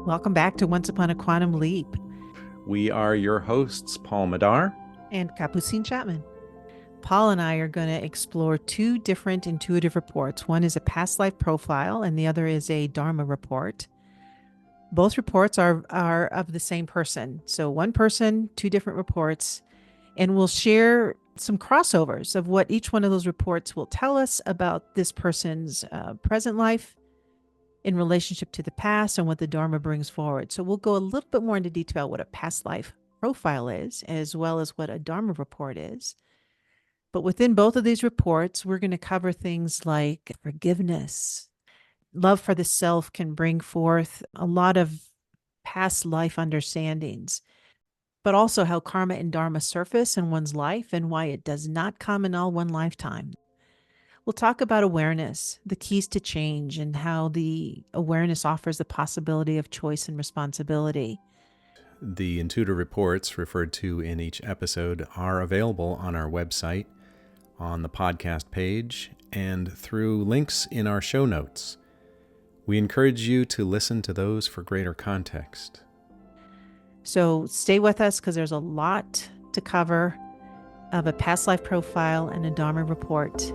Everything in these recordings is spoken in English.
Welcome back to Once Upon a Quantum Leap. We are your hosts, Paul Madar and Capucine Chapman. Paul and I are going to explore two different intuitive reports. One is a past life profile, and the other is a Dharma report. Both reports are of the same person. So one person, two different reports, and we'll share some crossovers of what each one of those reports will tell us about this person's present life in relationship to the past and what the Dharma brings forward. So we'll go a little bit more into detail what a past life profile is, as well as what a Dharma report is. But within both of these reports, we're going to cover things like forgiveness. Love for the self can bring forth a lot of past life understandings, but also how karma and dharma surface in one's life and why it does not come in all one lifetime. We'll talk about awareness, the keys to change, and how the awareness offers the possibility of choice and responsibility. The intuitive reports referred to in each episode are available on our website, on the podcast page, and through links in our show notes. We encourage you to listen to those for greater context. So stay with us because there's a lot to cover of a past life profile and a Dharma report.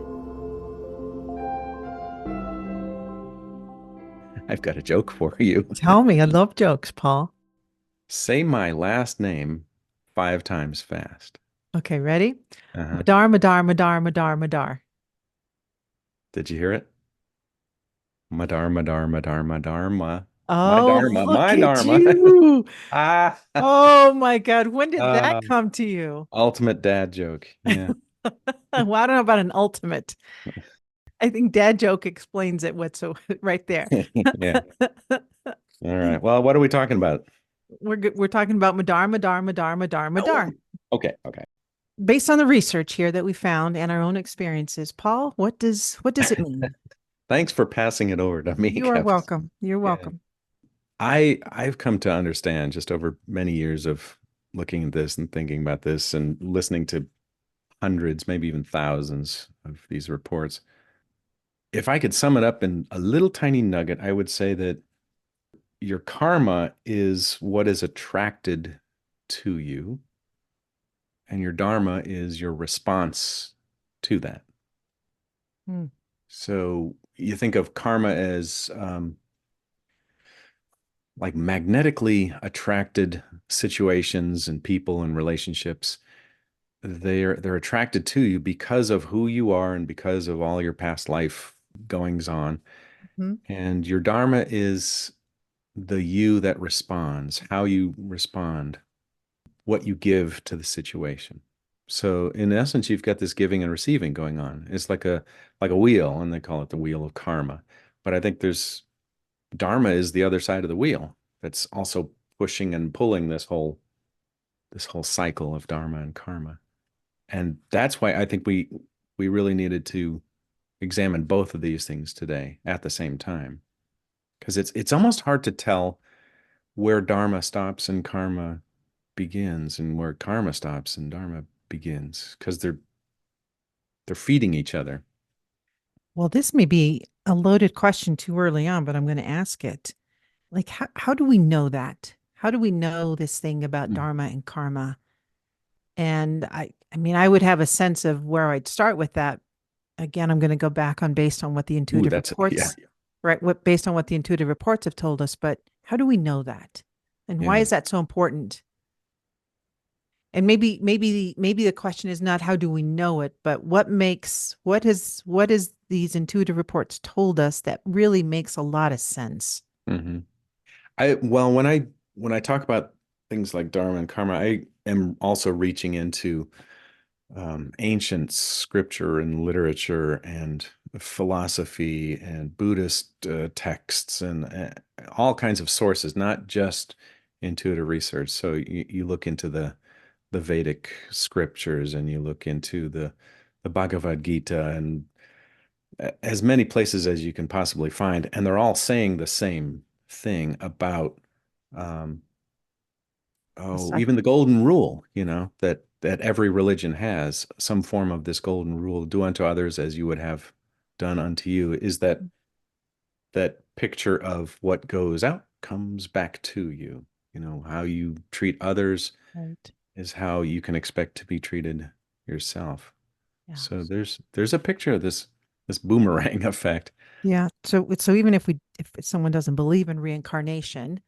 I've got a joke for you. Tell me. I love jokes, Paul. Say my last name 5 times fast. Okay, ready? Madar, Madar, Madar, Madar, Madar. Did you hear it? Madar, Madar, Madar, Madharma. Oh, my Dharma. You. Oh my God. When did that come to you? Ultimate dad joke. Yeah. Well, I don't know about an ultimate. I think dad joke explains it. What's so right there. Yeah. All right. Well, what are we talking about? We're talking about Madar, Madar, Madar, Madar, Madar. Oh, okay. Based on the research here that we found and our own experiences, Paul, what does it mean? Thanks for passing it over to me. You are welcome. You're welcome. I've come to understand just over many years of looking at this and thinking about this and listening to hundreds, maybe even thousands of these reports. If I could sum it up in a little tiny nugget, I would say that your karma is what is attracted to you, and your dharma is your response to that. So you think of karma as like magnetically attracted situations and people and relationships. They're attracted to you because of who you are and because of all your past life goings on. And your dharma is the you that responds, how you respond, what you give to the situation. So in essence, you've got this giving and receiving going on. It's like a wheel, and they call it the wheel of karma. But I think there's dharma is the other side of the wheel that's also pushing and pulling this whole cycle of dharma and karma. And that's why I think we really needed to examine both of these things today at the same time, because it's almost hard to tell where dharma stops and karma begins, and where karma stops and dharma begins, because they're feeding each other. Well, this may be a loaded question too early on, but I'm going to ask it. Like, how do we know that? How do we know this thing about dharma and karma? And I mean, I would have a sense of where I'd start with that. Again, I'm going to go back on based on what the intuitive reports, right? Based on what the intuitive reports have told us. But how do we know that? And why is that so important? And maybe the question is not how do we know it, but what is these intuitive reports told us that really makes a lot of sense. Well, when I talk about things like dharma and karma, I am also reaching into ancient scripture and literature and philosophy and Buddhist texts and all kinds of sources, not just intuitive research. So you look into the Vedic scriptures, and you look into the Bhagavad Gita, and as many places as you can possibly find, and they're all saying the same thing about even the golden rule, that every religion has some form of this golden rule: do unto others as you would have done unto you. Is that picture of what goes out comes back to you. You know, how you treat others Right. is how you can expect to be treated yourself. Yeah. So there's a picture of this boomerang effect. Yeah. So even if someone doesn't believe in reincarnation,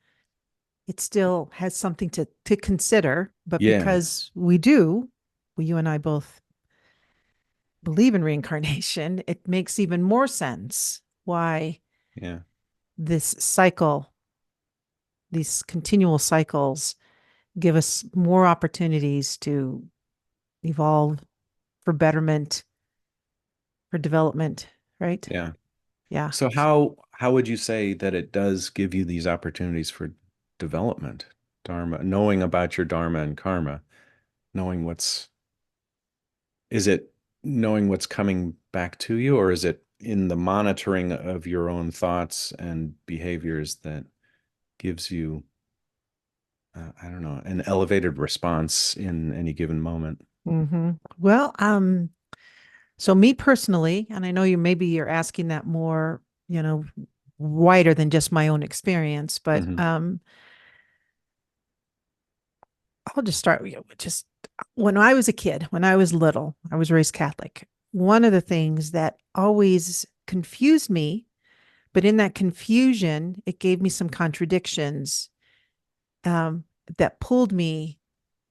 it still has something to consider. But Yeah, because we do, well, you and I both believe in reincarnation, it makes even more sense why yeah, this cycle, these continual cycles, give us more opportunities to evolve for betterment, for development, right? yeah. Yeah. So how would you say that it does give you these opportunities for development, Dharma, knowing about your Dharma and karma, knowing what's is it knowing what's coming back to you, or is it in the monitoring of your own thoughts and behaviors that gives you, I don't know, an elevated response in any given moment? Well, so me personally, and I know you're asking that more, you know, wider than just my own experience, but Hmm. I'll just start with just when I was a kid, when I was little, I was raised Catholic. One of the things that always confused me, but in that confusion, it gave me some contradictions um, that pulled me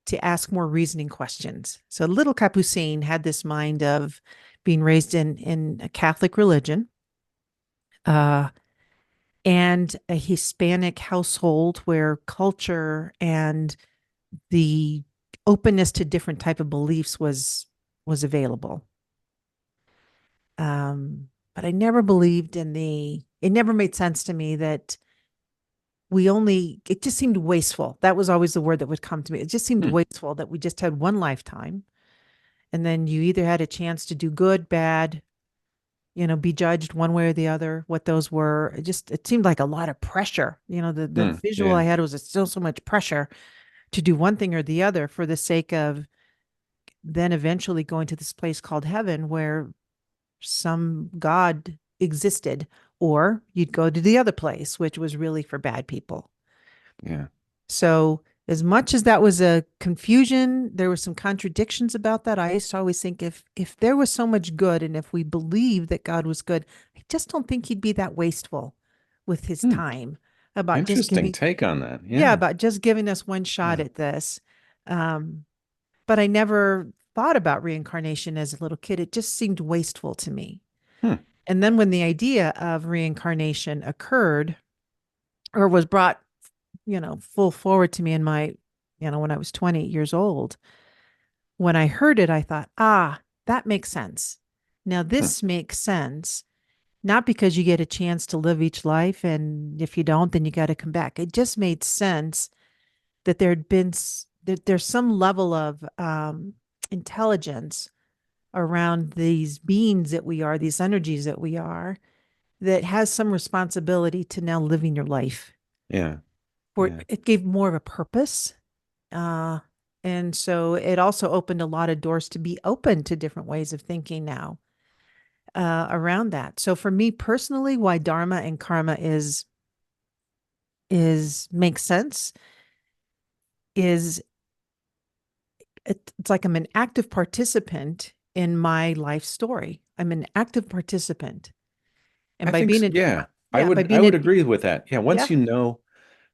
to ask more reasoning questions. So little Capucine had this mind of being raised in a Catholic religion, uh, and a Hispanic household where culture and the openness to different type of beliefs was available. But I never believed in the. It never made sense to me that we only. It just seemed wasteful. That was always the word that would come to me. It just seemed Hmm. wasteful that we just had one lifetime, and then you either had a chance to do good, bad, be judged one way or the other. What those were, it seemed like a lot of pressure. The Hmm. visual I Yeah. had was still so much pressure to do one thing or the other for the sake of then eventually going to this place called heaven where some God existed, or you'd go to the other place, which was really for bad people. Yeah. So, as much as that was a confusion, there were some contradictions about that. I used to always think if there was so much good, and if we believed that God was good, I just don't think he'd be that wasteful with his Hmm. time about just Interesting giving, take on that. yeah, Yeah. about just giving us one shot Yeah. at this. Um, but I never thought about reincarnation as a little kid. It just seemed wasteful to me. Hmm. And then when the idea of reincarnation occurred or was brought, full forward to me when I was 20 years old, when I heard it, I thought, that makes sense. Now, Hmm. this makes sense, not because you get a chance to live each life. And if you don't, then you got to come back. It just made sense that that there's some level of intelligence around these beings that we are, these energies that we are, that has some responsibility to now living your life. Yeah. For Yeah. it gave more of a purpose. Uh, and so it also opened a lot of doors to be open to different ways of thinking now around that. So for me personally, why Dharma and karma is makes sense is it's like I'm an active participant in my life story. I'm an active participant. And I think, yeah, yeah, by I being would it, agree with that. Yeah. yeah, Once you know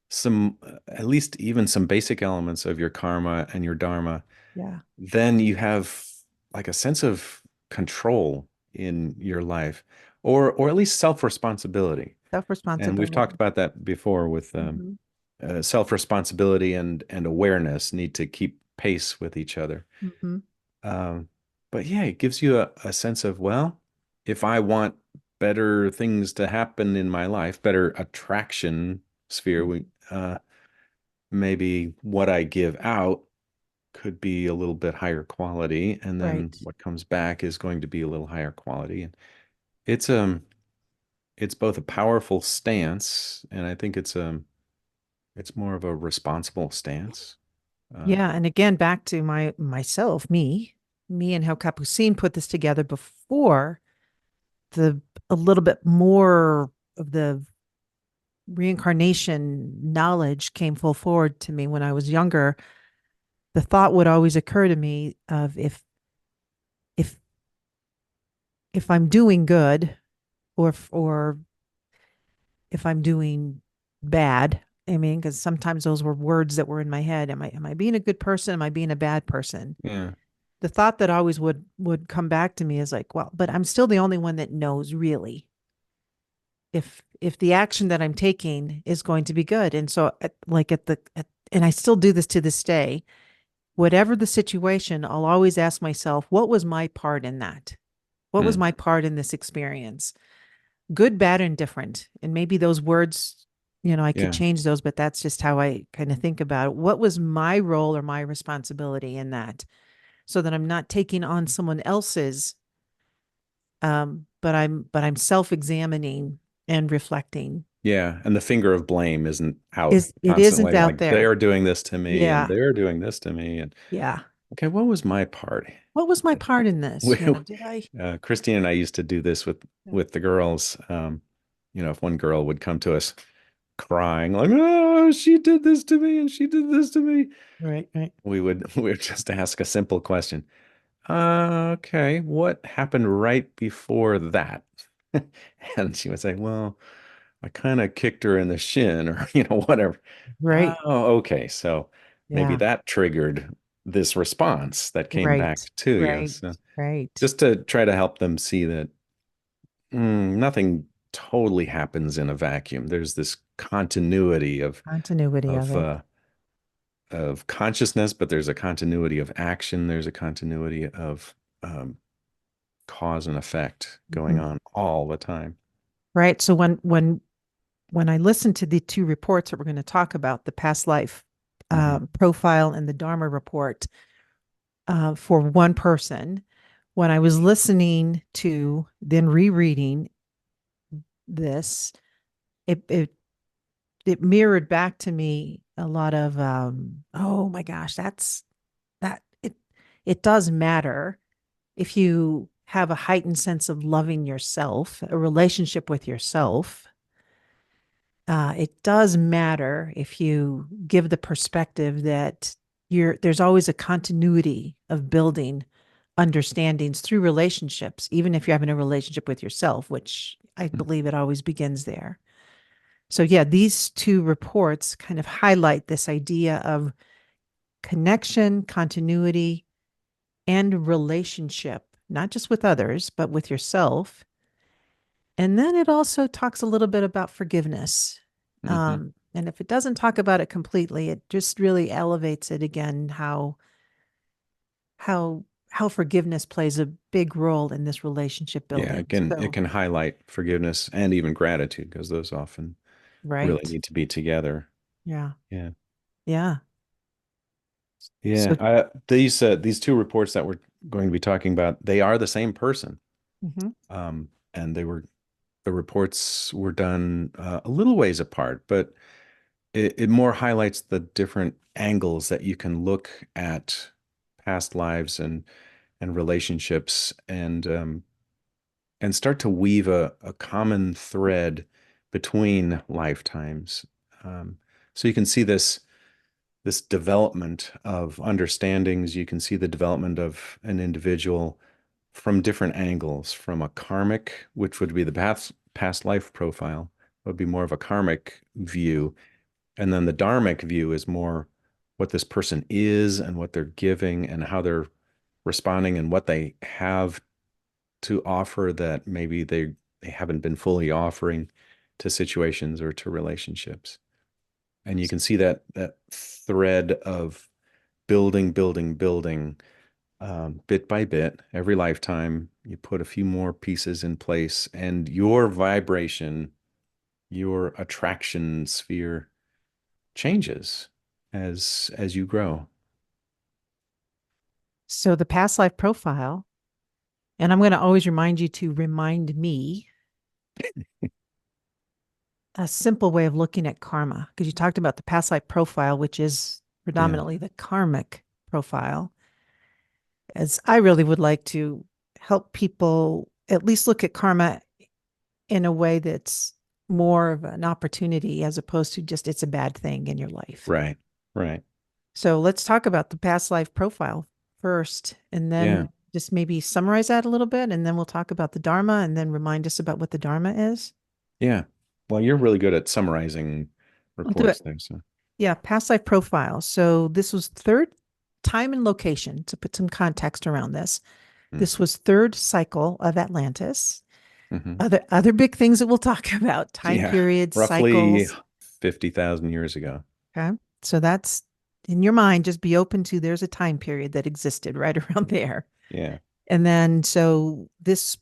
some, at least even some basic elements of your karma and your dharma, yeah, then you have like a sense of control in your life, or at least self-responsibility. self And we've talked responsibility. about that before with Hmm. self-responsibility and awareness need to keep pace with each other. Hmm. Um, but yeah, it gives you a sense of, well, if I want better things to happen in my life, better attraction sphere, maybe what I give out could be a little bit higher quality, and then Right. what comes back is going to be a little higher quality. And it's it's both a powerful stance, and I think it's more of a responsible stance. Uh, Yeah. And again, back to me and how Capucine put this together before the a little bit more of the reincarnation knowledge came full forward to me when I was younger, the thought would always occur to me of if if I'm doing good, or if I'm doing bad. I mean, because sometimes those were words that were in my head. Am I being a good person? Am I being a bad person? Yeah. The thought that always would come back to me is like, well, but I'm still the only one that knows really if the action that I'm taking is going to be good. And so like and I still do this to this day, whatever the situation, I'll always ask myself, what was my part in that? What was Mm. my part in this experience? Good, bad, and different. And maybe those words, I could Yeah. change those, but that's just how I kind of think about it. What was my role or my responsibility in that? So that I'm not taking on someone else's, but I'm self-examining and reflecting. Yeah. And the finger of blame isn't out Is it isn't constantly out like there. they're doing this to me and Yeah. they're doing this to me. And Yeah. okay, what was my part? What was my part in this? We, Did I? Christine and I used to do this with the girls. If one girl would come to us crying like, "Oh, she did this to me and she did this to me," Right, right, we would just ask a simple question. Okay, what happened right before that? And she would say, "Well, I kind of kicked her in the shin or, whatever." right. Oh, okay. So maybe Yeah. that triggered this response that came back Right, to you. right, So right. just to try to help them see that nothing totally happens in a vacuum. There's this continuity Continuity of of it. uh, of consciousness, but there's a continuity of action. There's a continuity of um, cause and effect going Mhm. on all the time. Right. So when I listened to the two reports that we're going to talk about, the past life Hmm. profile and the Dharma report, for one person, when I was listening to then rereading this, it it mirrored back to me a lot of oh my gosh, that it does matter if you have a heightened sense of loving yourself, a relationship with yourself. It does matter if you give the perspective that there's always a continuity of building understandings through relationships, even if you're having a relationship with yourself, which I believe it always begins there. So yeah, these two reports kind of highlight this idea of connection, continuity, and relationship, not just with others, but with yourself. And then it also talks a little bit about forgiveness. Hmm. And if it doesn't talk about it completely, it just really elevates it again, how forgiveness plays a big role in this relationship Yeah, building. it So, can highlight forgiveness and even gratitude because those often really right. need to be together. Yeah. Yeah. Yeah. Yeah. So, These two reports that we're going to be talking about, they are the same person. mhm. And the reports were done a little ways apart, but it more highlights the different angles that you can look at past lives and relationships and start to weave a common thread between lifetimes. Um, so you can see this development of understandings. You can see the development of an individual from different angles, from a karmic, which would be the past life profile, would be more of a karmic view. And then the dharmic view is more what this person is and what they're giving and how they're responding and what they have to offer that maybe they haven't been fully offering to situations or to relationships. And you can see that thread of building, building, building, bit by bit. Every lifetime, you put a few more pieces in place, and your vibration, your attraction sphere changes as you grow. So the past life profile, and I'm going to always remind you to remind me a simple way of looking at karma, because you talked about the past life profile, which is Yeah. predominantly the karmic profile. As I really would like to help people at least look at karma in a way that's more of an opportunity as opposed to just it's a bad thing in your life. Right. Right. So let's talk about the past life profile first, and Yeah. then just maybe summarize that a little bit, and then we'll talk about the Dharma and then remind us about what the Dharma is. Yeah. Well, you're really good at summarizing I'll do reports it. there. So, Yeah, past life profile. So this was third time and location to put some context around this. mm, This was third cycle of Atlantis. hmm. Other big things that we'll talk about, time Yeah. periods, Roughly cycles. 50,000 years ago. Okay. So that's in your mind, just be open to there's a time period that existed right around there. Yeah. And then so this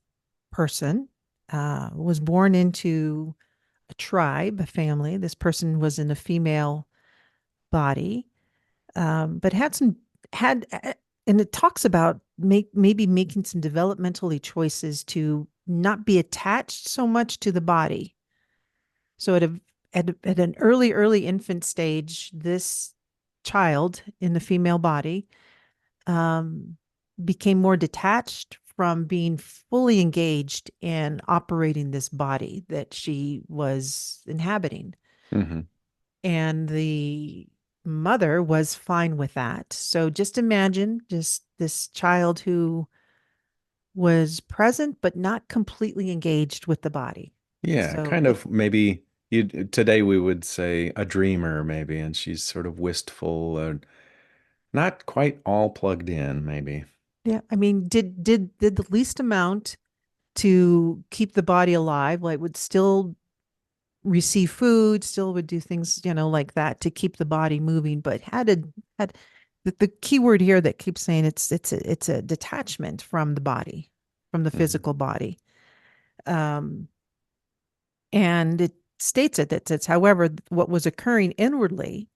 person was born into a tribe, a family. This person was in a female body, but and it talks about maybe making some developmentally choices to not be attached so much to the body. So at an early infant stage, this child in the female body um, became more detached from being fully engaged in operating this body that she was inhabiting. Hmm. And the mother was fine with that. So just imagine just this child who was present but not completely engaged with the body. Yeah. So Kind of maybe today we would say a dreamer, maybe, and she's sort of wistful and not quite all plugged in, maybe. yeah, I mean, did the least amount to keep the body alive, like would still receive food, still would do things, like that to keep the body moving, but had the key word here that keeps saying it's a detachment from the body, from the Hmm. physical body. Um, and it states it that says, however, what was occurring inwardly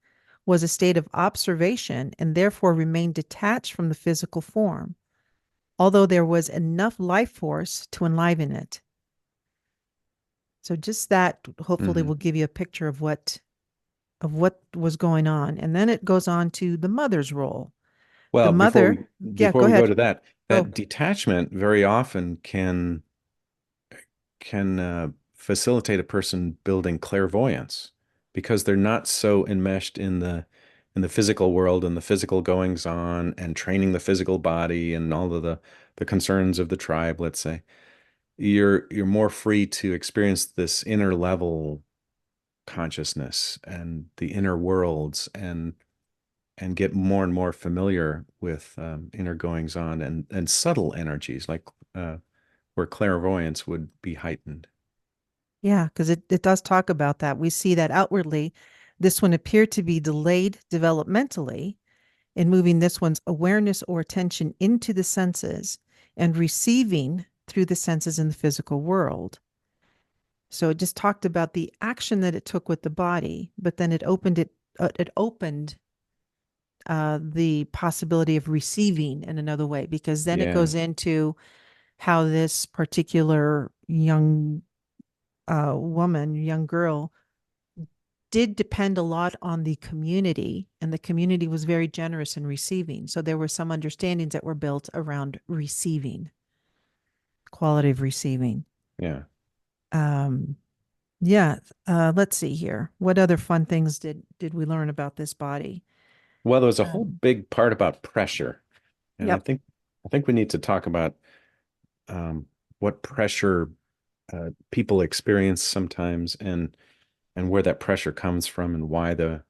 was a state of observation and therefore remained detached from the physical form, although there was enough life force to enliven it. So just that hopefully Hmm. will give you a picture of what was going on. And then it goes on to the mother's role. The Well, mother, yeah, before go we go ahead. to that, Oh, that detachment very often can facilitate a person building clairvoyance because they're not so enmeshed in the physical world and the physical goings on and training the physical body and all of the concerns of the tribe, let's say. You're more free to experience this inner level consciousness and the inner worlds and get more and more familiar with inner goings on and subtle energies like where clairvoyance would be heightened. yeah, because it does talk about that. We see that outwardly, this one appeared to be delayed developmentally in moving this one's awareness or attention into the senses and receiving through the senses in the physical world. So it just talked about the action that it took with the body, but then it opened the possibility of receiving in another way, because then it Yeah. goes into how this particular young woman, young girl, did depend a lot on the community, and the community was very generous in receiving. So there were some understandings that were built around receiving, quality of receiving. Yeah. Um, yeah. Let's see here. What other fun things did we learn about this body? Well, there's a whole Um, big part about pressure, and I yep. think I think we need to talk about um, what pressure people experience sometimes, and where that pressure comes from, and why the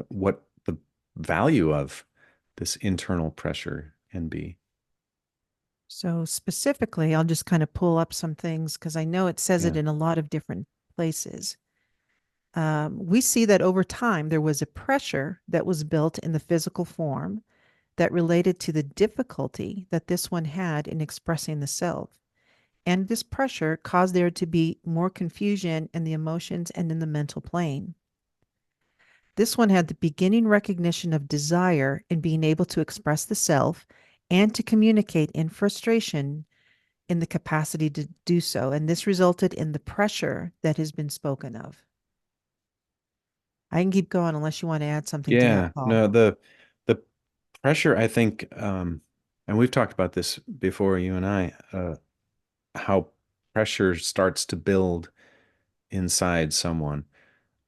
what the value of this internal pressure can be. So specifically, I'll just kind of pull up some things because I know it says it Yeah. in a lot of different places. We see that over time, there was a pressure that was built in the physical form that related to the difficulty that this one had in expressing the self. And this pressure caused there to be more confusion in the emotions and in the mental plane. This one had the beginning recognition of desire in being able to express the self and to communicate in frustration in the capacity to do so. And this resulted in the pressure that has been spoken of. I can keep going unless you want to add something to that, Yeah. Paul. No, the pressure, I think, and we've talked about this before, you and I, how pressure starts to build inside someone.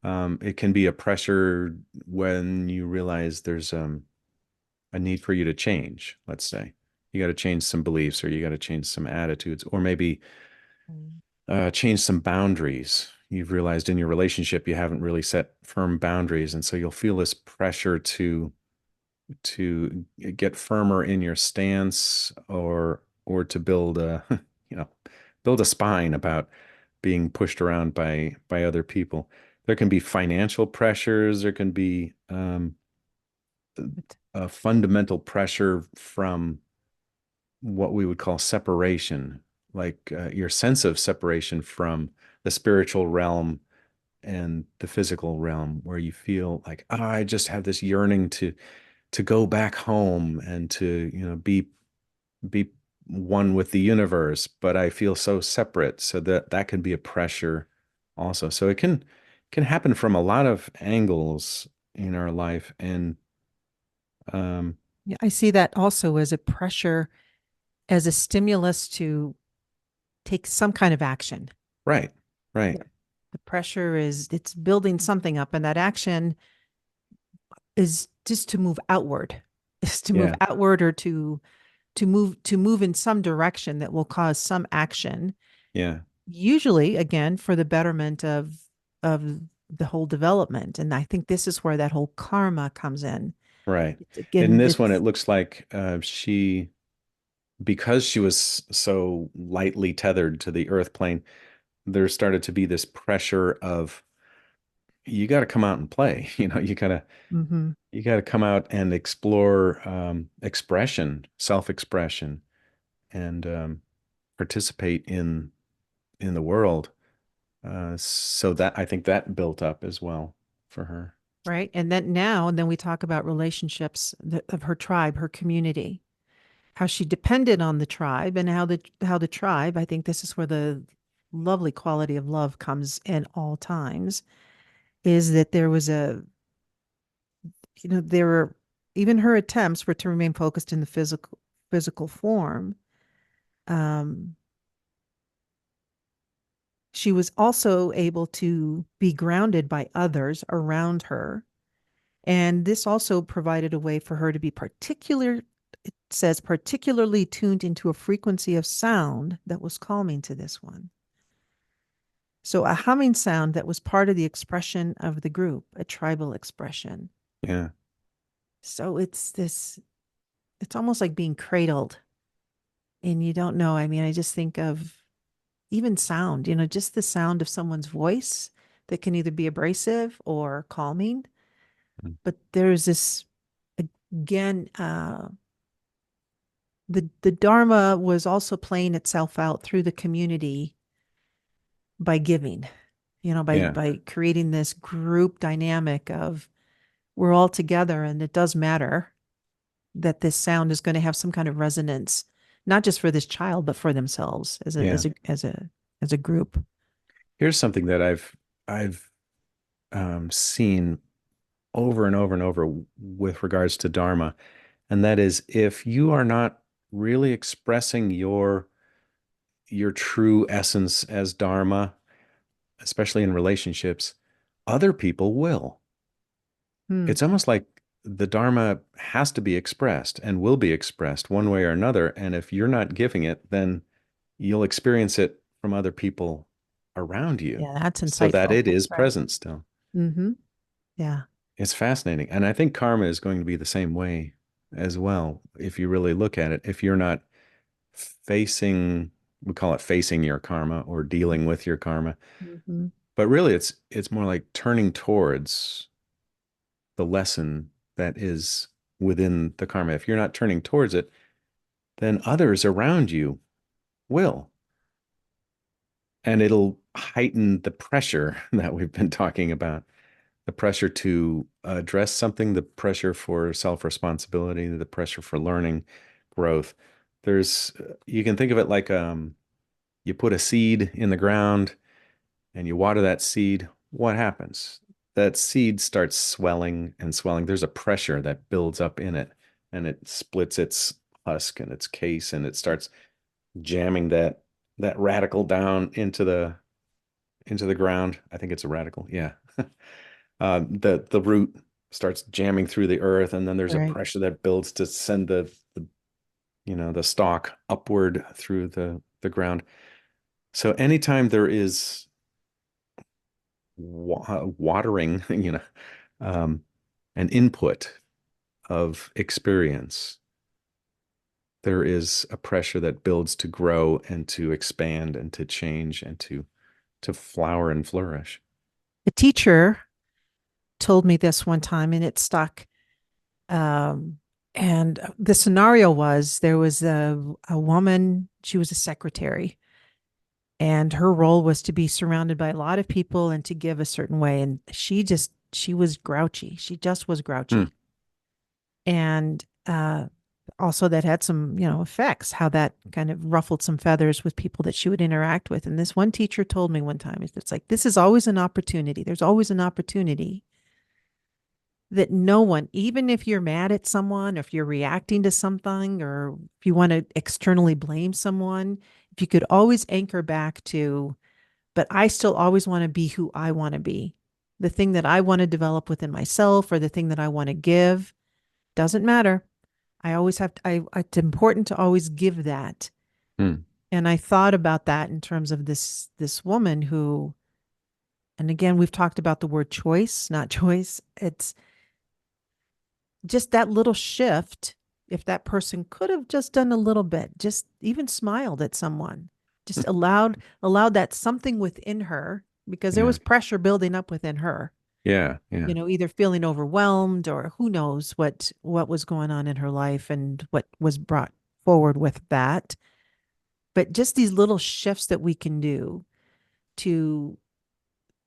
It can be a pressure when you realize there's a need for you to change, let's say. You got to change some beliefs or you got to change some attitudes or maybe Mm. change some boundaries. You've realized in your relationship you haven't really set firm boundaries, and so you'll feel this pressure to get firmer in your stance or to build a you know build a spine about being pushed around by other people. There can be financial pressures. There can be But a fundamental pressure from what we would call separation, like your sense of separation from the spiritual realm and the physical realm, where you feel like, oh, I just have this yearning to go back home and to, be one with the universe, but I feel so separate. So that can be a pressure also. So it can happen from a lot of angles in our life. And um, yeah, I see that also as a pressure, as a stimulus to take some kind of action. right, right, Yeah. The pressure is it's building something up, and that action is just to move outward, is to move yeah, outward or to move in some direction that will cause some action, yeah, usually again for the betterment of the whole development. And I think this is where that whole karma comes in. right. It's In again, this one, it it's looks like because she was so lightly tethered to the earth plane, there started to be this pressure of you got to come out and play. mhm, You got to come out and explore expression, self-expression, and participate in the world. So that I think that built up as well for her. right. And then we talk about relationships of her tribe, her community, how she depended on the tribe, and how the tribe, I think this is where the lovely quality of love comes in all times, is that there was there were, even her attempts were to remain focused in the physical form. Um, she was also able to be grounded by others around her. And this also provided a way for her to be it says, particularly tuned into a frequency of sound that was calming to this one. So a humming sound that was part of the expression of the group, a tribal expression. Yeah, So it's almost like being cradled, and you don't know. I mean, I just think of even sound, just the sound of someone's voice that can either be abrasive or calming. But there's this, again, the Dharma was also playing itself out through the community by giving, by yeah, by creating this group dynamic of we're all together, and it does matter that this sound is going to have some kind of resonance, not just for this child, but for themselves as a yeah. as a as a as a group. Here's something that I've seen over and over and over with regards to Dharma, and that is if you are not really expressing your true essence as Dharma, especially in relationships, other people will. Hmm. It's almost like the Dharma has to be expressed and will be expressed one way or another. And if you're not giving it, then you'll experience it from other people around you Yeah, that's so that insightful. it is Right. present still. Mm-hmm. Yeah. It's fascinating. And I think karma is going to be the same way as well. If you really look at it, if you're not facing, we call it facing your karma or dealing with your karma, Mm-hmm. but really it's more like turning towards the lesson that is within the karma. If you're not turning towards it, then others around you will. And it'll heighten the pressure that we've been talking about, the pressure to address something, the pressure for self-responsibility, the pressure for learning, growth. You can think of it like you put a seed in the ground and you water that seed. What happens? That seed starts swelling and swelling. There's a pressure that builds up in it and it splits its husk and its case and it starts jamming that radical down into the ground. I think it's a radical. Yeah. The root starts jamming through the earth, and then there's a Right. pressure that builds to send the stalk upward through the ground. So anytime there is watering, um, an input of experience, there is a pressure that builds to grow and to expand and to change and to flower and flourish. A teacher told me this one time and it stuck. Um, and the scenario was there was a woman, she was a secretary, and her role was to be surrounded by a lot of people and to give a certain way. And she was grouchy. She just was Hmm. grouchy. And also that had some, effects, how that kind of ruffled some feathers with people that she would interact with. And this one teacher told me one time, it's like, this is always an opportunity. There's always an opportunity that no one, even if you're mad at someone, or if you're reacting to something, or if you want to externally blame someone, if you could always anchor back to, but I still always want to be who I want to be. The thing that I want to develop within myself or the thing that I want to give doesn't matter. I always have to, it's important to always give that. Hmm. And I thought about that in terms of this woman who, and again, we've talked about the word choice, not choice. It's just that little shift. If that person could have just done a little bit, just even smiled at someone, just allowed that something within her, because there Yeah. was pressure building up within her, Yeah. Yeah. either feeling overwhelmed or who knows what was going on in her life and what was brought forward with that. But just these little shifts that we can do to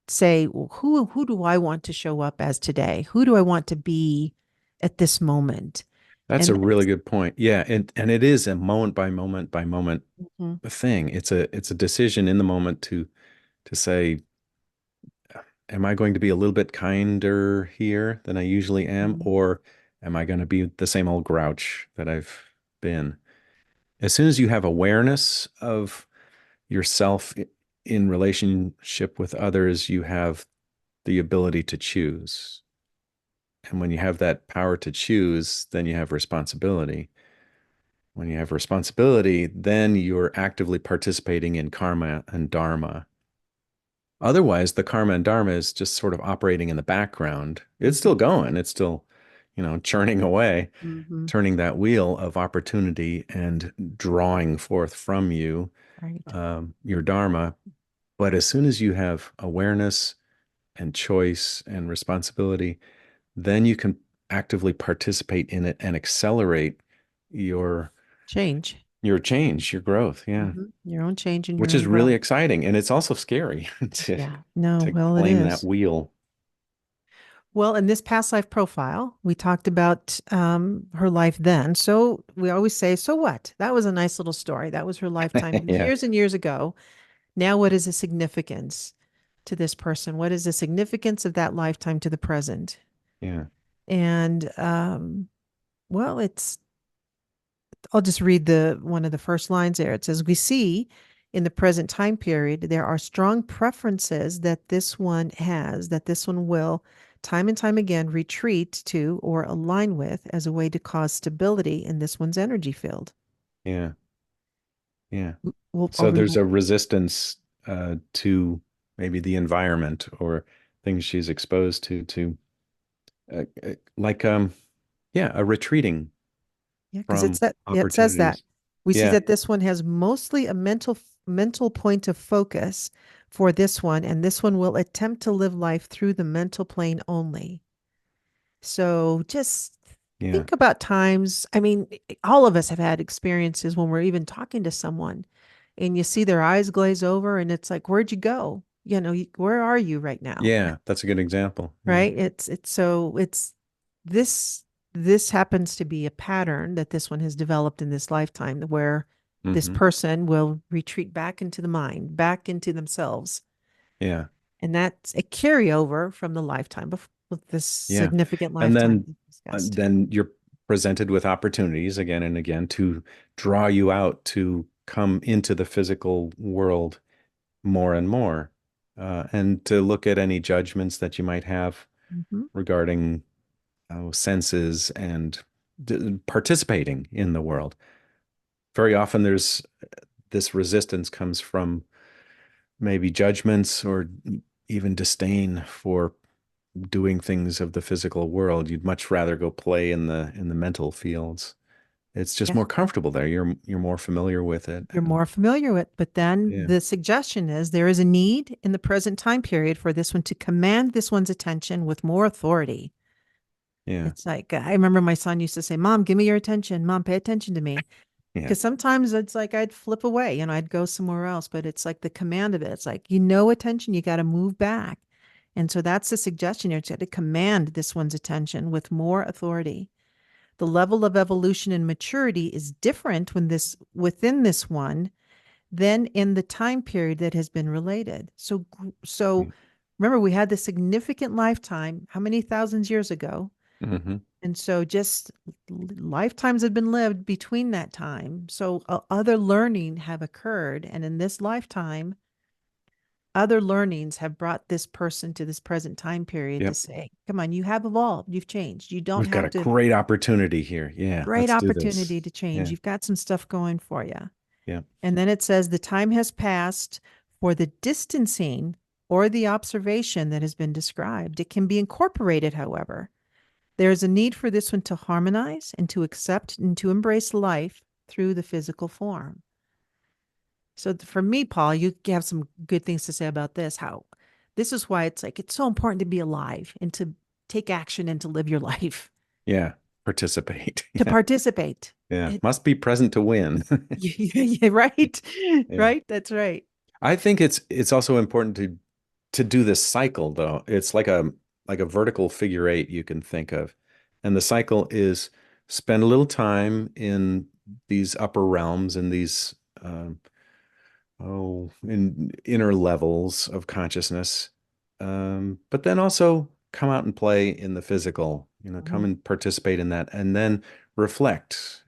say, well, who do I want to show up as today? Who do I want to be at this moment? That's a And really good point. Yeah, and it is a moment by moment mhm, thing. It's a decision in the moment to say, am I going to be a little bit kinder here than I usually am, mhm, or am I going to be the same old grouch that I've been? As soon as you have awareness of yourself in relationship with others, you have the ability to choose. And when you have that power to choose, then you have responsibility. When you have responsibility, then you're actively participating in karma and dharma. Otherwise, the karma and dharma is just sort of operating in the background. It's still mhm, going, it's still, churning away, mhm. turning that wheel of opportunity and drawing forth from you Right. your dharma. But as soon as you have awareness and choice and responsibility, then you can actively participate in it and accelerate your Change. your change, your growth. Yeah. Your own change and your Which is own really growth. exciting. And it's also scary to Yeah. No, to well, it claim that is. wheel. Well, in this past life profile, we talked about her life then. So we always say, so what? That was a nice little story. That was her lifetime Yeah. years and years ago. Now, what is the significance to this person? What is the significance of that lifetime to the present? Yeah. And well, I'll just read the one of the first lines there. It says, "We see in the present time period there are strong preferences that this one has, that this one will time and time again retreat to or align with as a way to cause stability in this one's energy field." Yeah. Yeah. I'll So read. there's a resistance to maybe the environment or things she's exposed to like yeah, a retreating Yeah, because from it says that opportunities. we see Yeah. that this one has mostly a mental point of focus for this one, and this one will attempt to live life through the mental plane only. So just Yeah. think about times. I mean, all of us have had experiences when we're even talking to someone and you see their eyes glaze over and it's like, where'd you go? Where are you right now? Yeah, that's a good example. Yeah. Right? It's this this happens to be a pattern that this one has developed in this lifetime where this Hmm. person will retreat back into the mind, back into themselves. Yeah. And that's a carryover from the lifetime with this Yeah. significant And lifetime then we discussed. you're presented with opportunities again and again to draw you out to come into the physical world more and more. and to look at any judgments that you might have Hmm. regarding senses and participating in the world. Very often there's this resistance comes from maybe judgments or even disdain for doing things of the physical world. You'd much rather go play in the mental fields. It's just Yeah. more comfortable there. You're more familiar with it. You're And more familiar with, but then yeah, the suggestion is there is a need in the present time period for this one to command this one's attention with more authority. yeah, It's like, I remember my son used to say, Mom, give me your attention. Mom, pay attention to me. yeah, Because sometimes it's like I'd flip away, I'd go somewhere else, but it's like the command of it. It's like, attention, you got to move back. And so that's the suggestion here to command this one's attention with more authority. The level of evolution and maturity is different within this one than in the time period that has been related. So yeah. remember, we had the significant lifetime, how many thousands years ago? Hmm. And so just lifetimes have been lived between that time. So other learning have occurred. And in this lifetime, other learnings have brought this person to this present time period to Yep. say, come on, you have evolved, you've changed. You don't We've got have a to, great opportunity here. Yeah, great let's do this. opportunity to change. Yeah, You've got some stuff going for you. yeah, And then it says the time has passed for the distancing or the observation that has been described. It can be incorporated, however. There is a need for this one to harmonize and to accept and to embrace life through the physical form. So for me, Paul, you have some good things to say about this. How this is why it's like it's so important to be alive and to take action and to live your life, yeah. Participate. to Yeah, participate. yeah. It, Must be present to win. yeah, right, Yeah. right. That's right. I think it's also important to do this cycle though. It's like a vertical figure eight you can think of. And the cycle is spend a little time in these upper realms and these in inner levels of consciousness. But then also come out and play in the physical, come Mhm. and participate in that and then reflect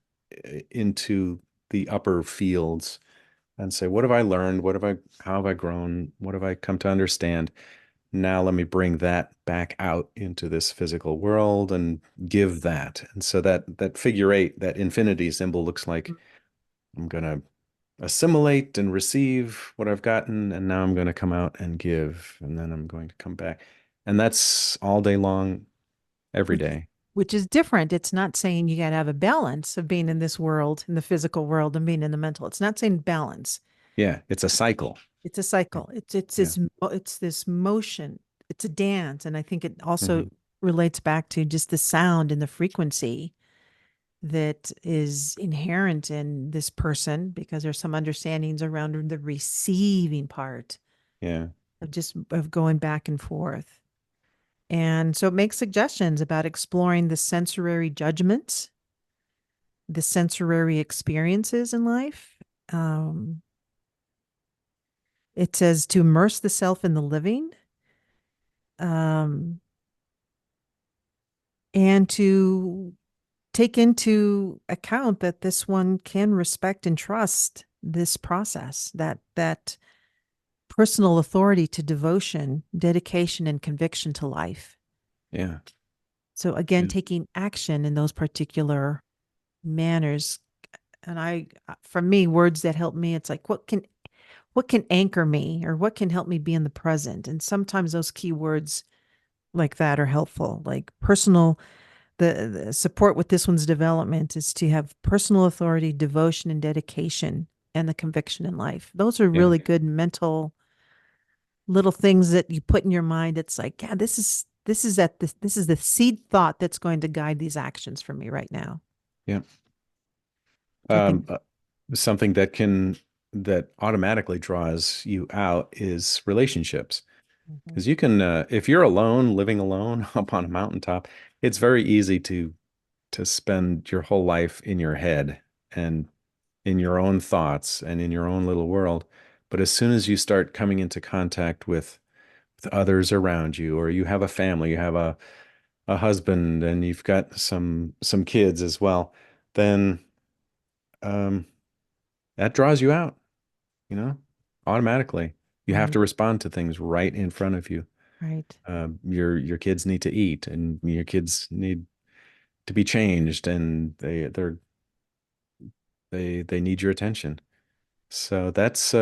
into the upper fields and say, what have I learned? How have I grown? What have I come to understand? Now let me bring that back out into this physical world and give that. And so that figure eight, that infinity symbol looks like I'm going to assimilate and receive what I've gotten, and now I'm going to come out and give, and then I'm going to come back. And that's all day long, every which day. which is different. It's not saying you got to have a balance of being in this world, in the physical world, and being in the mental. It's not saying balance. Yeah, it's a cycle. It's a cycle. Yeah. It's this motion. It's a dance, and I think it also Hmm. relates back to just the sound and the frequency that is inherent in this person because there's some understandings around the receiving part Yeah. of just of going back and forth. And so it makes suggestions about exploring the sensory judgments, the sensory experiences in life. Um, it says to immerse the self in the living, um, and to take into account that this one can respect and trust this process, that personal authority to devotion, dedication, and conviction to life. Yeah. So again, Yeah. taking action in those particular manners. And for me, words that help me, it's like what can anchor me or what can help me be in the present. And sometimes those key words like that are helpful, like personal. The support with this one's development is to have personal authority, devotion, and dedication, and the conviction in life. Those are Yeah. really good mental little things that you put in your mind. It's like, yeah, this is the seed thought that's going to guide these actions for me right now. Yeah. Which I think, Um, uh, Something that automatically draws you out is relationships. Mhm. Because you can, if you're alone, living alone up on a mountaintop, it's very easy to spend your whole life in your head and in your own thoughts and in your own little world. But as soon as you start coming into contact with others around you, or you have a family, you have a husband, and you've got some kids as well, then um, that draws you out, you know, automatically. You have Right. to respond to things right in front of you. Right. Your kids need to eat, and your kids need to be changed, and they need your attention. So that's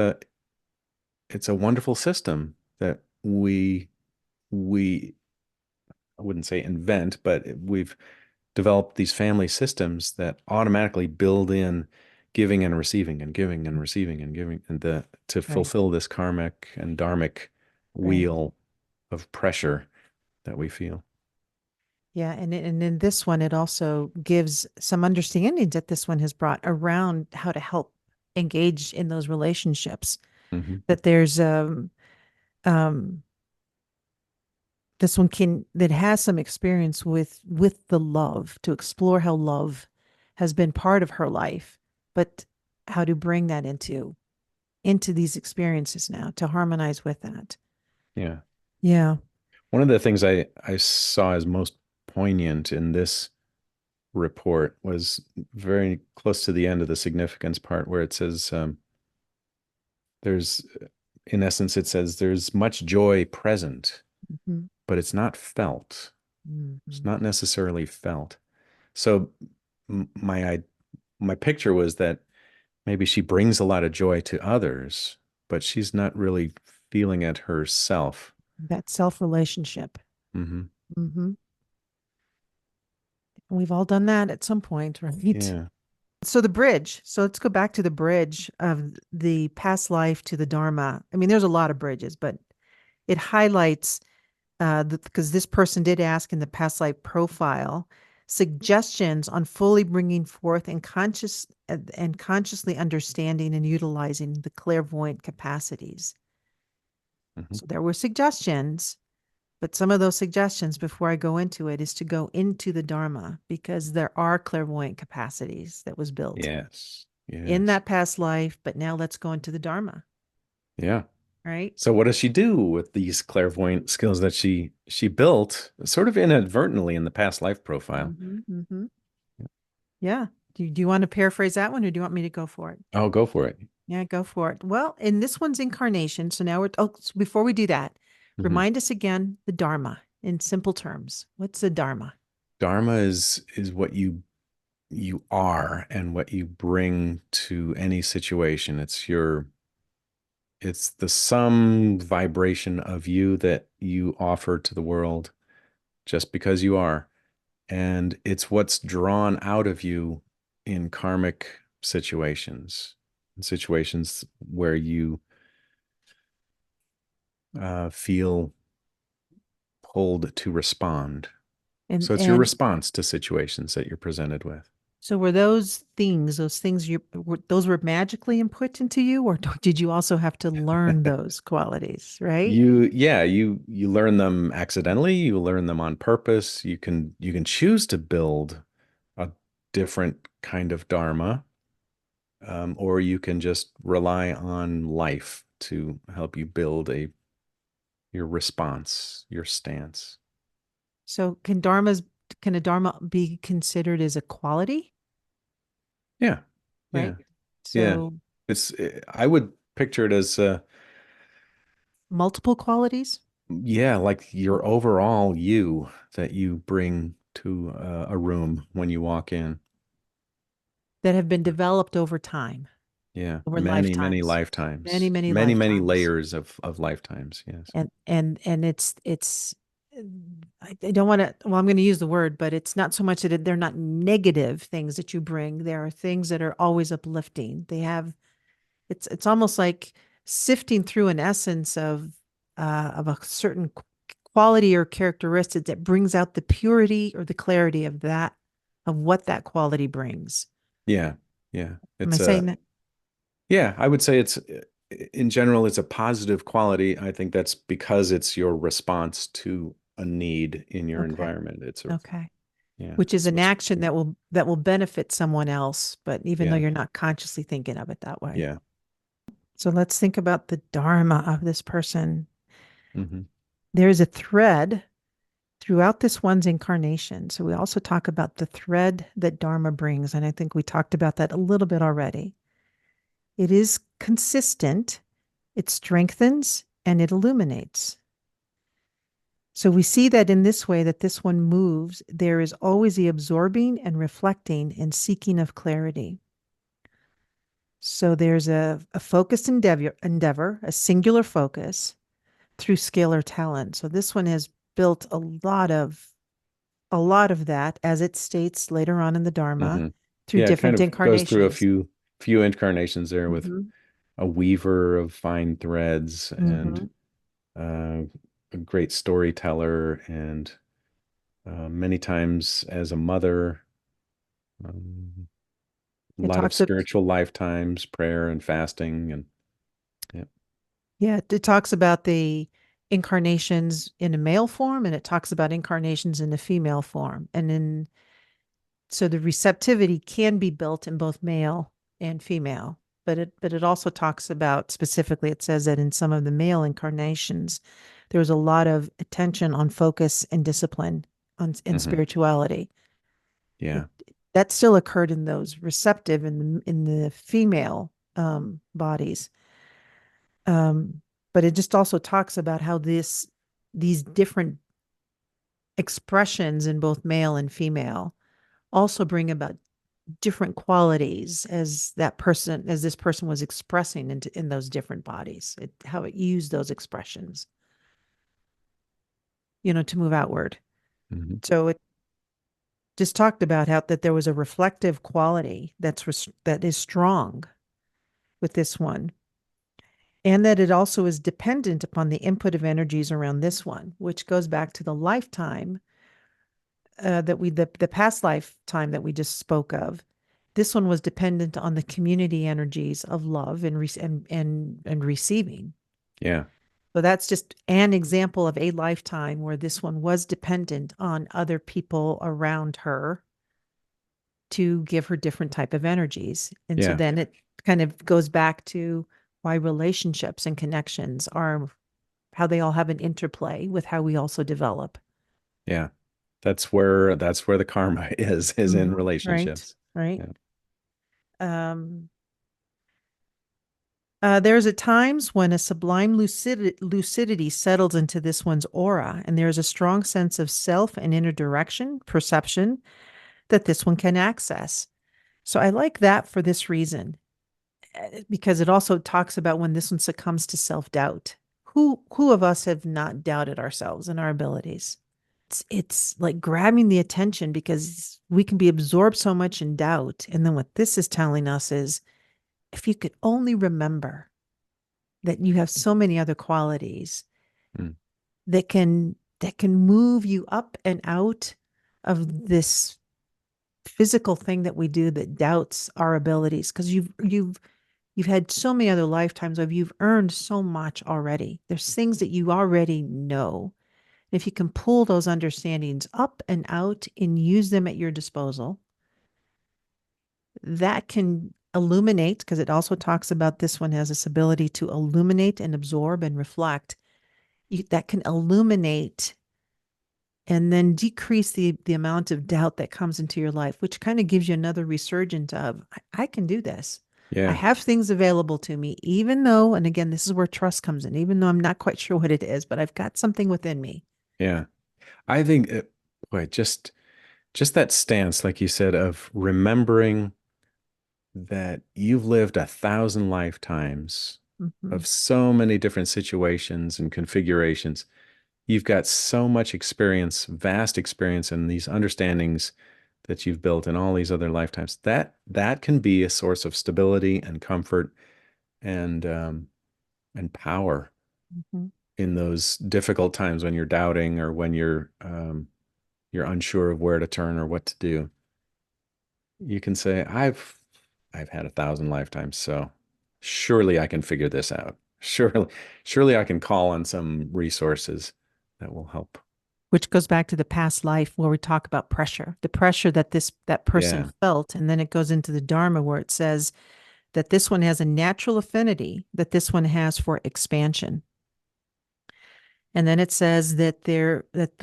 it's a wonderful system that we I wouldn't say invent, but we've developed these family systems that automatically build in giving and receiving and giving and receiving and giving and the to Right. fulfill this karmic and dharmic Right. wheel of pressure that we feel. Yeah, and in this one, it also gives some understandings that this one has brought around how to help engage in those relationships. Hmm. That there's um this one can that has some experience with the love to explore how love has been part of her life, but how to bring that into these experiences now to harmonize with that. Yeah. Yeah. One of the things I saw as most poignant in this report was very close to the end of the significance part where it says there's in essence it says there's much joy present, Mm-hmm. but it's not felt. It's Mm-hmm. not necessarily felt. So my picture was that maybe she brings a lot of joy to others, but she's not really feeling it herself. That self relationship. Hmm. Mm-hmm. We've all done that at some point, right? Yeah. So the bridge. So let's go back to the bridge of the past life to the Dharma. I mean, there's a lot of bridges, but it highlights because this person did ask in the past life profile suggestions on fully bringing forth and consciously understanding and utilizing the clairvoyant capacities. Hmm. So there were suggestions, but some of those suggestions before I go into it is to go into the Dharma because there are clairvoyant capacities that was built Yes. in Yes. that past life, but now let's go into the Dharma, Yeah. right? So what does she do with these clairvoyant skills that she built sort of inadvertently in the past life profile? Mm-hmm, mm-hmm. Yeah. Do you want to paraphrase that one or do you want me to go for it? Oh, go for it. Yeah, go for it. Well, in this one's incarnation, so now so before we do that, Hmm. remind us again the Dharma in simple terms. What's the Dharma? Dharma is what you are and what you bring to any situation. It's the sum vibration of you that you offer to the world just because you are. And it's what's drawn out of you in karmic situations, in situations where you feel pulled to respond. And So it's your and response to situations that you're presented with. so were those things those were magically input into you, or did you also have to learn those qualities, right? You learn them accidentally, you learn them on purpose. You can choose to build a different kind of dharma, or you can just rely on life to help you build a your response, your stance. So can a Dharma be considered as a quality, Yeah, right? yeah, yeah. So I would picture it as multiple qualities yeah, like your overall you that you bring to a room when you walk in. that have been developed over time, Yeah, over many, many lifetimes, lifetimes, many many, many lifetimes. layers of lifetimes. Yes. And it's I don't want to, well, I'm going to use the word, but it's not so much that they're not negative things that you bring. There are things that are always uplifting. It's almost like sifting through an essence of a certain quality or characteristic that brings out the purity or the clarity of what that quality brings. Yeah, yeah. Am I It's saying a that? yeah. I would say it's in general it's a positive quality. I think that's because it's your response to a need in your Okay. environment. It's a Okay. yeah. Which is It's an what's action that will benefit someone else, but even though yeah, you're not consciously thinking of it that way. yeah. So let's think about the dharma of this person. Hmm. There is a thread throughout this one's incarnation. So we also talk about the thread that dharma brings, and I think we talked about that a little bit already. It is consistent it strengthens, and it illuminates. So we see that in this way that this one moves, there is always the absorbing and reflecting and seeking of clarity. So there's a focused endeavor, a singular focus through scalar talent. So this one has built a lot of that, as it states later on in the Dharma, Hmm. through Yeah, it kind different of goes through a incarnations. few incarnations there with Hmm. a weaver of fine threads and Hmm. uh, a great storyteller, and many times as a mother, um, a It lot of talks of spiritual lifetimes, prayer and fasting, and yeah. Yeah, it talks about the incarnations in a male form, and it talks about incarnations in a female form. So the receptivity can be built in both male and female. But it also talks about, specifically, it says that in some of the male incarnations, there was a lot of attention on focus and discipline and Hmm. spirituality. It Yeah, that still occurred in those receptive in the female bodies. Um, but it just also talks about how these different expressions in both male and female also bring about different qualities as this person was expressing in those different bodies, how it used those expressions, to move outward. hmm, So it just talked about how that there was a reflective quality that is strong with this one, and that it also is dependent upon the input of energies around this one, which goes back to the lifetime the past lifetime that we just spoke of. This one was dependent on the community energies of love and receiving. yeah, So that's just an example of a lifetime where this one was dependent on other people around her to give her different type of energies. And so yeah, then it kind of goes back to why relationships and connections are how they all have an interplay with how we also develop. yeah. That's where the karma is in Right. relationships. Right. Yeah, Um, there's at times when a sublime lucidity settles into this one's aura, and there's a strong sense of self and inner direction, perception that this one can access. So I like that for this reason, because it also talks about when this one succumbs to self-doubt. Who of us have not doubted ourselves and our abilities? It's like grabbing the attention because we can be absorbed so much in doubt. And then what this is telling us is if you could only remember that you have so many other qualities mm, that can move you up and out of this physical thing that we do that doubts our abilities, because you've had so many other lifetimes of you've earned so much already. There's things that you already know. And if you can pull those understandings up and out and use them at your disposal, that can illuminate, because it also talks about this one has this ability to illuminate and absorb and reflect. That can illuminate and then decrease the amount of doubt that comes into your life, which kind of gives you another resurgent of, I can do this. I yeah, have things available to me, even though, and again, this is where trust comes in, even though I'm not quite sure what it is, but I've got something within me. yeah. I think, boy, just that stance, like you said, of remembering that you've lived 1,000 lifetimes Hmm. of so many different situations and configurations. You've got so much experience, vast experience, and these understandings that you've built in all these other lifetimes. That can be a source of stability and comfort and power Hmm. in those difficult times when you're doubting or when you're unsure of where to turn or what to do. You can say, I've had 1,000 lifetimes, so surely I can figure this out. Surely I can call on some resources that will help. Which goes back to the past life where we talk about pressure, the pressure that person Yeah, felt. And then it goes into the Dharma where it says that this one has a natural affinity that this one has for expansion. And then it says that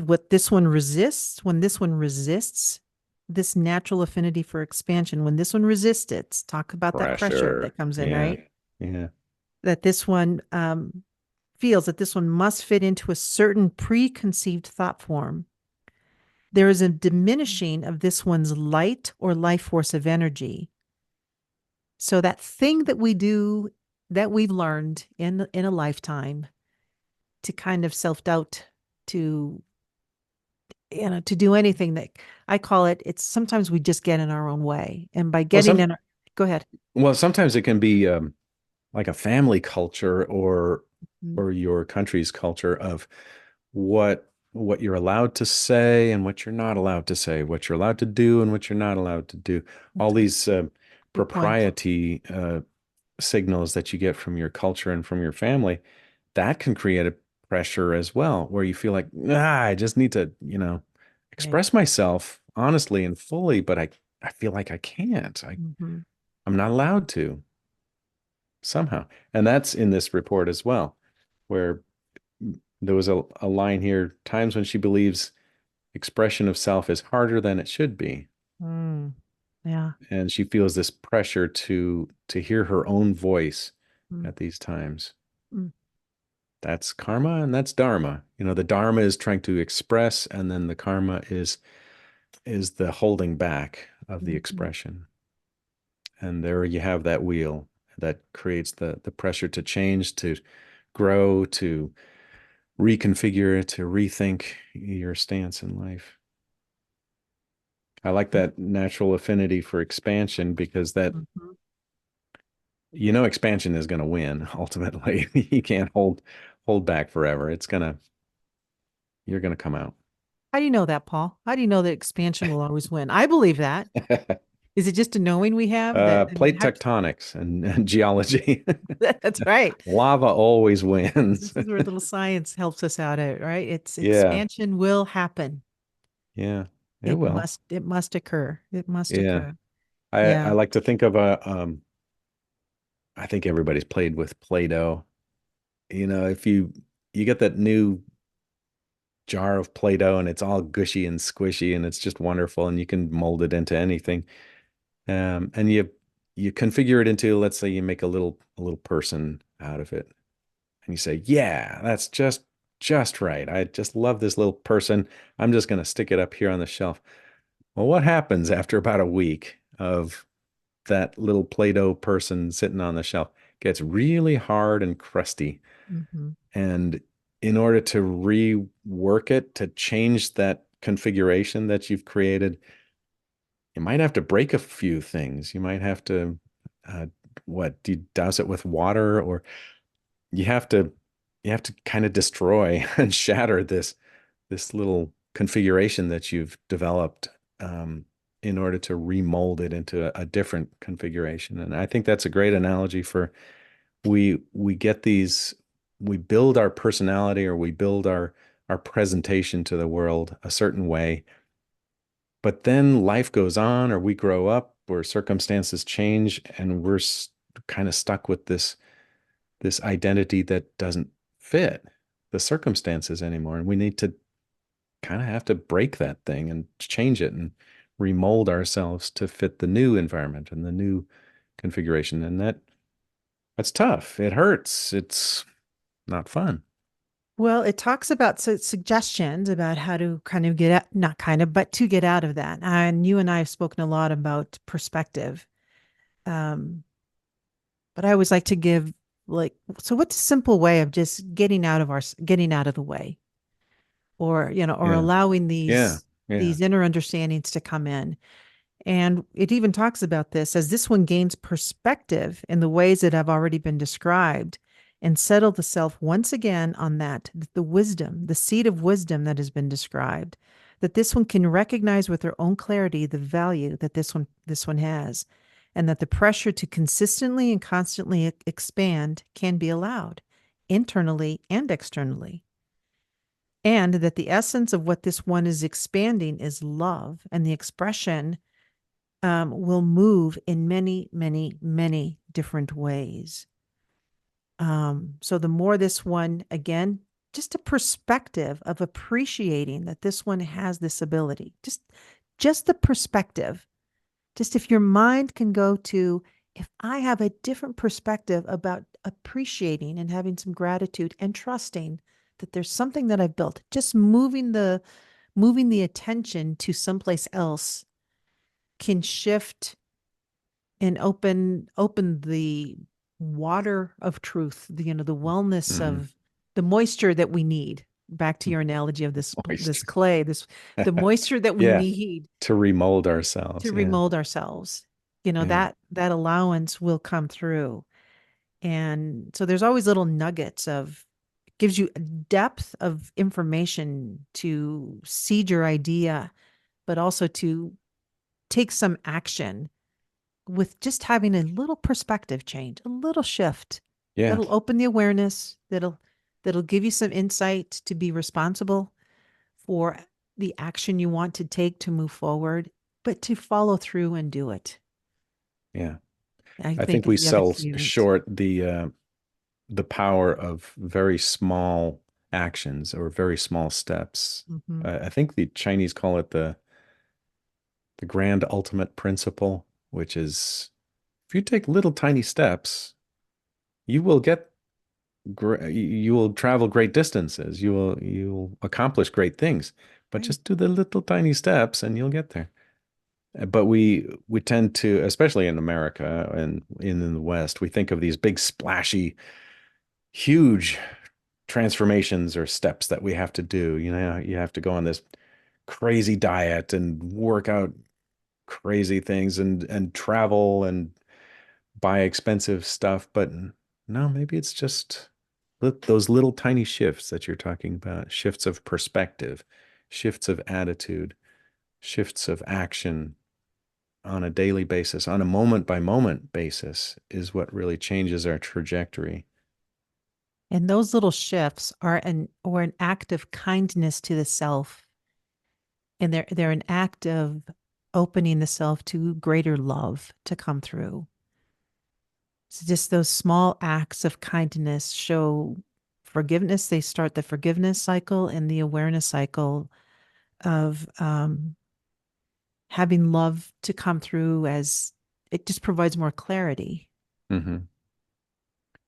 what this one resists, when this one resists this natural affinity for expansion, when this one resists it, talk about that pressure pressure. that comes in, Yeah, right? yeah, that this one feels that this one must fit into a certain preconceived thought form. There is a diminishing of this one's light or life force of energy. So that thing that we do that we've learned in a lifetime to kind of self-doubt, to to do anything that I call it, it's sometimes we just get in our own way. And by Well, getting in our, go ahead. sometimes it can be like a family culture Mm, or your country's culture of what you're allowed to say and what you're not allowed to say, what you're allowed to do and what you're not allowed to do. All that's a these good point. propriety signals that you get from your culture and from your family, that can create a pressure as well, where you feel like, I just need to, Right. express myself honestly and fully, but I feel like I can't. Mm-hmm. I'm not allowed to somehow. And that's in this report as well, where there was a line here, times when she believes expression of self is harder than it should be. Mm. Yeah. And she feels this pressure to hear her own voice Mm. at these times. Mm. That's karma and that's dharma. The dharma is trying to express, and then the karma is the holding back of the Mm-hmm. expression. And there you have that wheel that creates the pressure to change, to grow, to reconfigure, to rethink your stance in life. I like that natural affinity for expansion because Mm-hmm. expansion is going to win ultimately. You can't hold back forever. You're going to come out. How do you know that, Paul? How do you know that expansion will always win? I believe that. Is it just a knowing we have that? I mean, Plate tectonics and geology. that's right. Lava always wins. This is where little science helps us out at, right? It's Yeah, expansion will happen. yeah, it It will. must it must occur. It must Yeah. occur. I Yeah. like to think of I think everybody's played with Play-Doh. If you get that new jar of Play-Doh and it's all gushy and squishy and it's just wonderful and you can mold it into anything. And you configure it into, let's say you make a little person out of it. And you say, "Yeah, that's just right. I just love this little person. I'm just going to stick it up here on the shelf." Well, what happens after about a week of that little Play-Doh person sitting on the shelf? It gets really hard and crusty. Hmm. And in order to rework it, to change that configuration that you've created, you might have to break a few things. You might have to, uh, do you douse it with water, or you have to kind of destroy and shatter this little configuration that you've developed in order to remold it into a different configuration. And I think that's a great analogy for we get these, we build our personality, or we build our presentation to the world a certain way, but then life goes on, or we grow up, or circumstances change, and we're kind of stuck with this identity that doesn't fit the circumstances anymore. And we need to kind of have to break that thing and change it and remold ourselves to fit the new environment and the new configuration. And that's tough. It hurts. It's not fun. Well, it talks about suggestions about how to kind of not kind of, but to get out of that. And you and I have spoken a lot about perspective. Um, but I always like to give so what's a simple way of just getting out of the way, or, or Yeah. allowing Yeah. Yeah. these inner understandings to come in. And it even talks about this as this one gains perspective in the ways that have already been described and settle the self once again on that the wisdom, the seed of wisdom that has been described, that this one can recognize with their own clarity the value that this one has, and that the pressure to consistently and constantly expand can be allowed internally and externally, and that the essence of what this one is expanding is love, and the expression will move in many, many, many different ways. So the more this one, again, just a perspective of appreciating that this one has this ability, just the perspective. Just if your mind can go to if I have a different perspective about appreciating and having some gratitude and trusting that there's something that I've built, just moving the attention to someplace else can shift and open the water of truth, the wellness Hmm. of the moisture that we need. Back to your analogy of this Moisture. clay, the moisture that we Yeah, need to remold to ourselves. Yeah, remold ourselves. yeah, That allowance will come through. And so there's always little nuggets of gives you a depth of information to seed your idea, but also to take some action with just having a little perspective change, a little shift yeah, that'll open the awareness, that'll give you some insight to be responsible for the action you want to take to move forward, but to follow through and do it. yeah. I I think think is we the other sell key of it. short the power of very small actions or very small steps. Mm-hmm. I think the Chinese call it the grand ultimate principle, which is if you take little tiny steps, you will get you will travel great distances. You will accomplish great things. But Right. just do the little tiny steps and you'll get there. But we tend to, especially in America and in the West, we think of these big splashy, huge transformations or steps that we have to do. You know, you have to go on this crazy diet and work out crazy things and travel and buy expensive stuff. But no, maybe it's just those little tiny shifts that you're talking about, shifts of perspective, shifts of attitude, shifts of action on a daily basis, on a moment by moment basis, is what really changes our trajectory. And those little shifts are an act of kindness to the self. And they're an act of opening the self to greater love to come through. So just those small acts of kindness show forgiveness. They start the forgiveness cycle and the awareness cycle of having love to come through as it just provides more clarity. Mhm.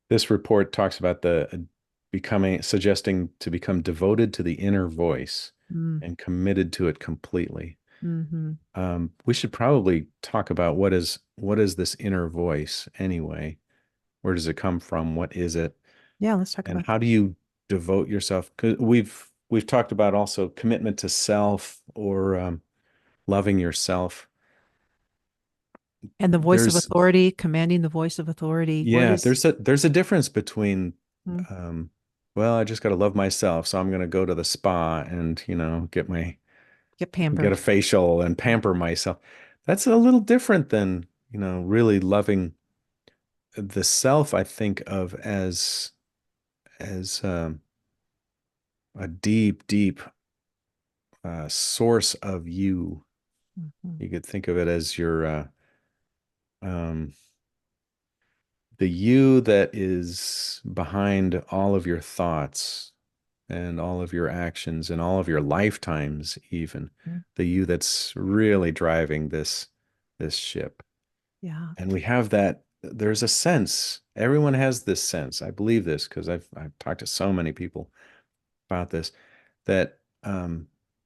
This report talks about the becoming, suggesting to become devoted to the inner voice Mm, and committed to it completely. mm-hmm. We should probably talk about what is this inner voice anyway? Where does it come from? What is it? Yeah, let's talk And about how that. do you devote yourself? 'Cause we've talked about also commitment to self or loving yourself. And the voice of There's authority, commanding the voice of authority. Where Yeah, does there's a difference between mm, um well, I just got to love myself, so I'm going to go to the spa and, get get a pampered? facial and pamper myself. That's a little different than, really loving the self, I think of as a deep, deep source of you. Mm-hmm. You could think of it as your um the you that is behind all of your thoughts and all of your actions and all of your lifetimes, even the you that's really driving this ship. Yeah. And we have that. There's a sense. Everyone has this sense. I believe this because I've talked to so many people about this. That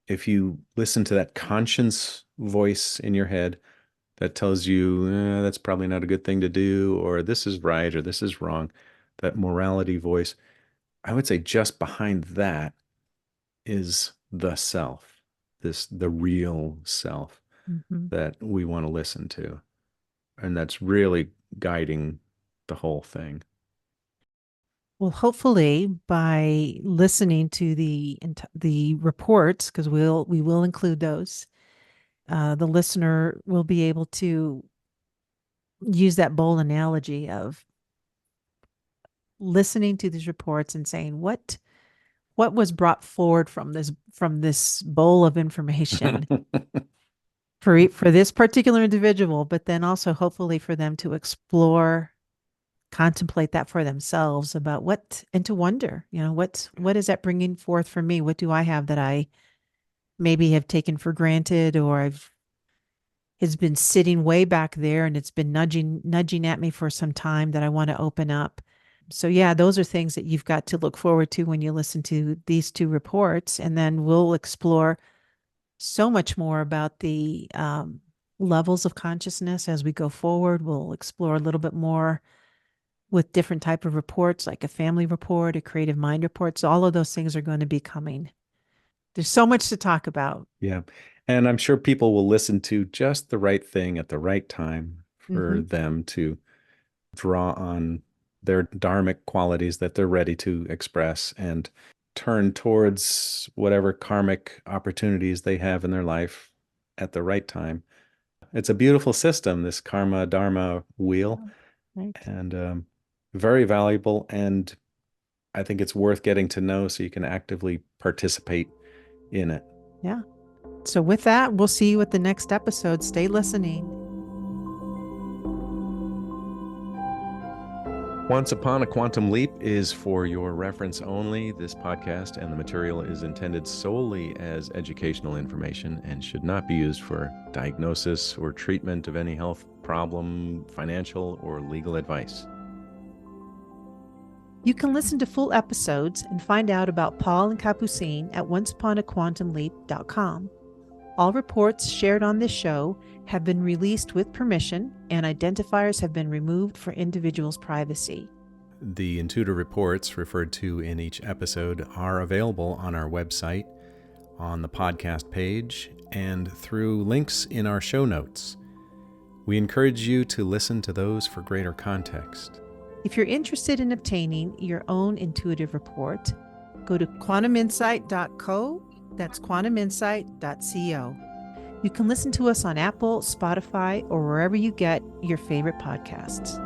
if you listen to that conscience voice in your head that tells you that's probably not a good thing to do, or this is right, or this is wrong, that morality voice, I would say just behind that is the self, the real self Mm-hmm. that we want to listen to. And that's really guiding the whole thing. Well, hopefully by listening to the reports, because we will include those, the listener will be able to use that bowl analogy of listening to these reports and saying what was brought forward from this bowl of information for this particular individual, but then also hopefully for them to explore, contemplate that for themselves about what and to wonder, what is that bringing forth for me? What do I have that I maybe have taken for granted or I've has been sitting way back there and it's been nudging at me for some time that I want to open up. So yeah, those are things that you've got to look forward to when you listen to these two reports. And then we'll explore so much more about the levels of consciousness as we go forward. We'll explore a little bit more with different type of reports, like a family report, a creative mind report. So all of those things are going to be coming. There's so much to talk about. Yeah. And I'm sure people will listen to just the right thing at the right time for Mm-hmm. them to draw on their dharmic qualities that they're ready to express and turn towards whatever karmic opportunities they have in their life at the right time. It's a beautiful system, this karma dharma wheel, Right. and very valuable. And I think it's worth getting to know so you can actively participate in it. Yeah. So with that, we'll see you at the next episode. Stay listening. Once Upon a Quantum Leap is for your reference only. This podcast and the material is intended solely as educational information and should not be used for diagnosis or treatment of any health problem, financial, or legal advice. You can listen to full episodes and find out about Paul and Capucine at onceuponaquantumleap.com. All reports shared on this show have been released with permission, and identifiers have been removed for individuals' privacy. The intuitive reports referred to in each episode are available on our website, on the podcast page, and through links in our show notes. We encourage you to listen to those for greater context. If you're interested in obtaining your own intuitive report, go to quantuminsight.co. That's quantuminsight.co. You can listen to us on Apple, Spotify, or wherever you get your favorite podcasts.